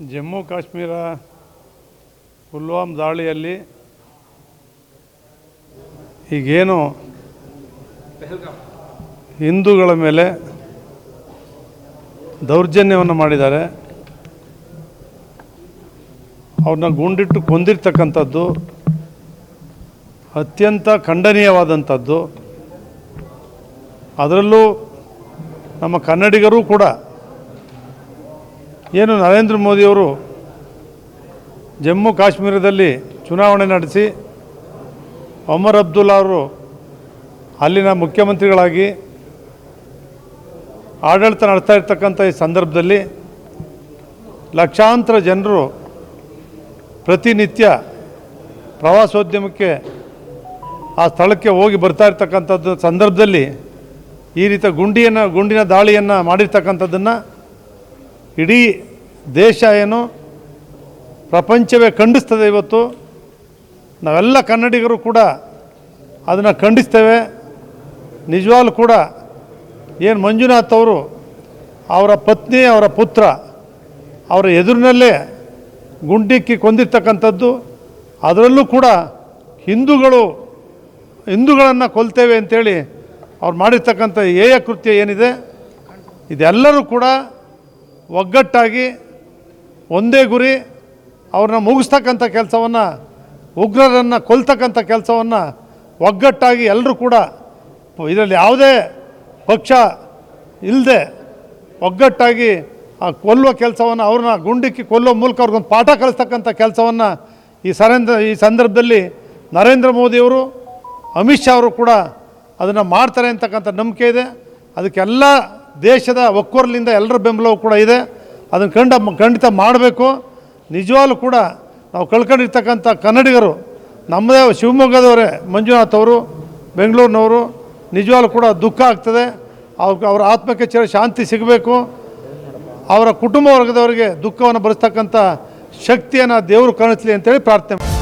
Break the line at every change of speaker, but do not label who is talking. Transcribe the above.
ಜಮ್ಮು ಕಾಶ್ಮೀರ ಪುಲ್ವಾಮ್ ದಾಳಿಯಲ್ಲಿ ಈಗೇನು ಹಿಂದೂಗಳ ಮೇಲೆ ದೌರ್ಜನ್ಯವನ್ನು ಮಾಡಿದ್ದಾರೆ, ಅವ್ರನ್ನ ಗುಂಡಿಟ್ಟು ಕೊಂದಿರ್ತಕ್ಕಂಥದ್ದು ಅತ್ಯಂತ ಖಂಡನೀಯವಾದಂಥದ್ದು. ಅದರಲ್ಲೂ ನಮ್ಮ ಕನ್ನಡಿಗರೂ ಕೂಡ ಏನು ನರೇಂದ್ರ ಮೋದಿಯವರು ಜಮ್ಮು ಕಾಶ್ಮೀರದಲ್ಲಿ ಚುನಾವಣೆ ನಡೆಸಿ ಒಮರ್ ಅಬ್ದುಲ್ಲಾ ಅವರು ಅಲ್ಲಿನ ಮುಖ್ಯಮಂತ್ರಿಗಳಾಗಿ ಆಡಳಿತ ನಡೆಸ್ತಾ ಇರ್ತಕ್ಕಂಥ ಈ ಸಂದರ್ಭದಲ್ಲಿ ಲಕ್ಷಾಂತರ ಜನರು ಪ್ರತಿನಿತ್ಯ ಪ್ರವಾಸೋದ್ಯಮಕ್ಕೆ ಆ ಸ್ಥಳಕ್ಕೆ ಹೋಗಿ ಬರ್ತಾ ಇರ್ತಕ್ಕಂಥದ್ದು ಸಂದರ್ಭದಲ್ಲಿ ಈ ರೀತಿ ಗುಂಡಿನ ದಾಳಿಯನ್ನು ಮಾಡಿರ್ತಕ್ಕಂಥದ್ದನ್ನು ಇಡೀ ದೇಶ ಏನು ಪ್ರಪಂಚವೇ ಖಂಡಿಸ್ತದೆ. ಇವತ್ತು ನಾವೆಲ್ಲ ಕನ್ನಡಿಗರು ಕೂಡ ಅದನ್ನು ಖಂಡಿಸ್ತೇವೆ. ನಿಜವಾಗ್ಲೂ ಕೂಡ ಏನು ಮಂಜುನಾಥ್ ಅವರು ಅವರ ಪತ್ನಿ ಅವರ ಪುತ್ರ ಅವರ ಎದುರಿನಲ್ಲೇ ಗುಂಡಿಕ್ಕಿ ಕೊಂದಿರ್ತಕ್ಕಂಥದ್ದು, ಅದರಲ್ಲೂ ಕೂಡ ಹಿಂದೂಗಳನ್ನು ಕೊಲ್ತೇವೆ ಅಂಥೇಳಿ ಅವ್ರು ಮಾಡಿರ್ತಕ್ಕಂಥ ಹೇಯ ಕೃತ್ಯ ಏನಿದೆ, ಇದೆಲ್ಲರೂ ಕೂಡ ಒಗ್ಗಟ್ಟಾಗಿ ಒಂದೇ ಗುರಿ ಅವ್ರನ್ನ ಮುಗಿಸ್ತಕ್ಕಂಥ ಕೆಲಸವನ್ನು, ಉಗ್ರರನ್ನು ಕೊಲ್ತಕ್ಕಂಥ ಕೆಲಸವನ್ನು ಒಗ್ಗಟ್ಟಾಗಿ ಎಲ್ಲರೂ ಕೂಡ ಇದರಲ್ಲಿ ಯಾವುದೇ ಪಕ್ಷ ಇಲ್ಲದೆ ಒಗ್ಗಟ್ಟಾಗಿ ಆ ಕೊಲ್ಲುವ ಕೆಲಸವನ್ನು, ಅವ್ರನ್ನ ಗುಂಡಿಕ್ಕಿ ಕೊಲ್ಲುವ ಮೂಲಕ ಅವ್ರಿಗೊಂದು ಪಾಠ ಕಲಿಸ್ತಕ್ಕಂಥ ಕೆಲಸವನ್ನು ಈ ಸಂದರ್ಭದಲ್ಲಿ ನರೇಂದ್ರ ಮೋದಿಯವರು, ಅಮಿತ್ ಶಾ ಅವರು ಕೂಡ ಅದನ್ನು ಮಾಡ್ತಾರೆ ಅಂತಕ್ಕಂಥ ನಂಬಿಕೆ ಇದೆ. ಅದಕ್ಕೆಲ್ಲ ದೇಶದ ಒಕ್ಕೊರಲಿಂದ ಎಲ್ಲರ ಬೆಂಬಲವೂ ಕೂಡ ಇದೆ. ಅದನ್ನು ಖಂಡಿತ ಮಾಡಬೇಕು. ನಿಜವಾಗ್ಲೂ ಕೂಡ ನಾವು ಕಳ್ಕೊಂಡಿರ್ತಕ್ಕಂಥ ಕನ್ನಡಿಗರು, ನಮ್ಮದೇ ಶಿವಮೊಗ್ಗದವರೇ ಮಂಜುನಾಥ್ ಅವರು, ಬೆಂಗಳೂರಿನವರು, ನಿಜವಾಗ್ಲೂ ಕೂಡ ದುಃಖ ಆಗ್ತದೆ. ಅವರ ಆತ್ಮಕ್ಕೆ ಶಾಂತಿ ಸಿಗಬೇಕು. ಅವರ ಕುಟುಂಬ ವರ್ಗದವರಿಗೆ ದುಃಖವನ್ನು ಭರಿಸ್ತಕ್ಕಂಥ ಶಕ್ತಿಯನ್ನು ದೇವರು ಕರುಣಿಸಲಿ ಅಂತೇಳಿ ಪ್ರಾರ್ಥನೆ.